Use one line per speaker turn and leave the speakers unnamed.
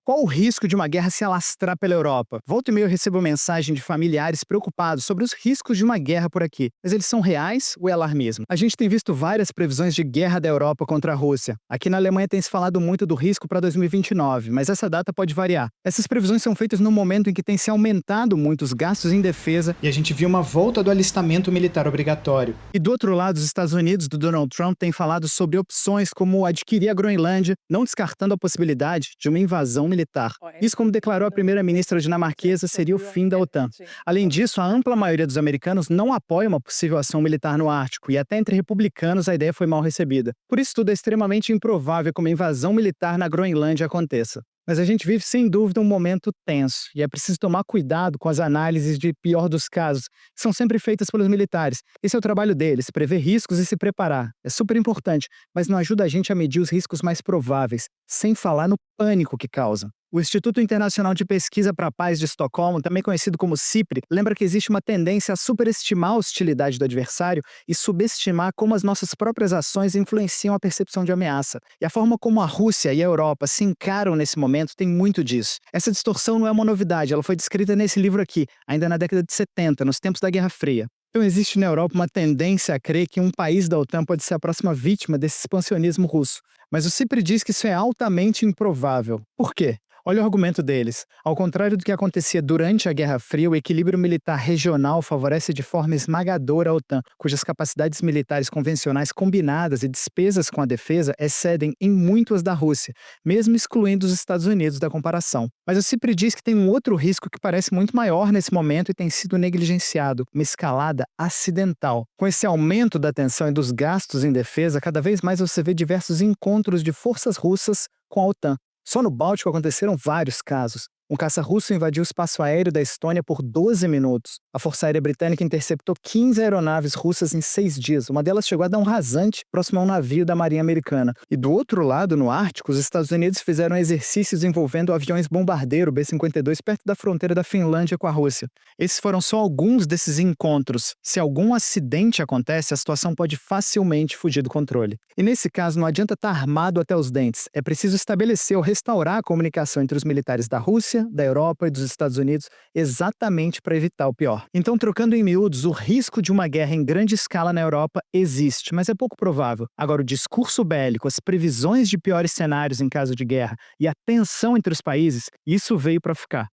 Qual o risco de uma guerra se alastrar pela Europa? Volta e meia eu recebo mensagem de familiares preocupados sobre os riscos de uma guerra por aqui. Mas eles são reais ou é alarmismo? A gente tem visto várias previsões de guerra da Europa contra a Rússia. Aqui na Alemanha tem se falado muito do risco para 2029, mas essa data pode variar. Essas previsões são feitas no momento em que tem se aumentado muito os gastos em defesa e a gente viu uma volta do alistamento militar obrigatório. E do outro lado, os Estados Unidos do Donald Trump têm falado sobre opções como adquirir a Groenlândia, não descartando a possibilidade de uma invasão militar. Isso, como declarou a primeira-ministra dinamarquesa, seria o fim da OTAN. Além disso, a ampla maioria dos americanos não apoia uma possível ação militar no Ártico, e até entre republicanos a ideia foi mal recebida. Por isso, tudo é extremamente improvável que uma invasão militar na Groenlândia aconteça. Mas a gente vive, sem dúvida, um momento tenso, e é preciso tomar cuidado com as análises de pior dos casos, que são sempre feitas pelos militares. Esse é o trabalho deles, prever riscos e se preparar. É super importante, mas não ajuda a gente a medir os riscos mais prováveis, sem falar no pânico que causam. O Instituto Internacional de Pesquisa para a Paz de Estocolmo, também conhecido como CIPRE, lembra que existe uma tendência a superestimar a hostilidade do adversário e subestimar como as nossas próprias ações influenciam a percepção de ameaça. E a forma como a Rússia e a Europa se encaram nesse momento tem muito disso. Essa distorção não é uma novidade, ela foi descrita nesse livro aqui, ainda na década de 70, nos tempos da Guerra Fria. Então existe na Europa uma tendência a crer que um país da OTAN pode ser a próxima vítima desse expansionismo russo. Mas o CIPRE diz que isso é altamente improvável. Por quê? Olha o argumento deles. Ao contrário do que acontecia durante a Guerra Fria, o equilíbrio militar regional favorece de forma esmagadora a OTAN, cujas capacidades militares convencionais combinadas e despesas com a defesa excedem em muito as da Rússia, mesmo excluindo os Estados Unidos da comparação. Mas o CIPRE diz que tem um outro risco que parece muito maior nesse momento e tem sido negligenciado, uma escalada acidental. Com esse aumento da tensão e dos gastos em defesa, cada vez mais você vê diversos encontros de forças russas com a OTAN. Só no Báltico aconteceram vários casos. Um caça russo invadiu o espaço aéreo da Estônia por 12 minutos. A Força Aérea Britânica interceptou 15 aeronaves russas em 6 dias. Uma delas chegou a dar um rasante próximo a um navio da Marinha Americana. E do outro lado, no Ártico, os Estados Unidos fizeram exercícios envolvendo aviões bombardeiro B-52 perto da fronteira da Finlândia com a Rússia. Esses foram só alguns desses encontros. Se algum acidente acontece, a situação pode facilmente fugir do controle. E nesse caso, não adianta estar armado até os dentes. É preciso estabelecer ou restaurar a comunicação entre os militares da Rússia, da Europa e dos Estados Unidos, exatamente para evitar o pior. Então, trocando em miúdos, o risco de uma guerra em grande escala na Europa existe, mas é pouco provável. Agora, o discurso bélico, as previsões de piores cenários em caso de guerra e a tensão entre os países, isso veio para ficar.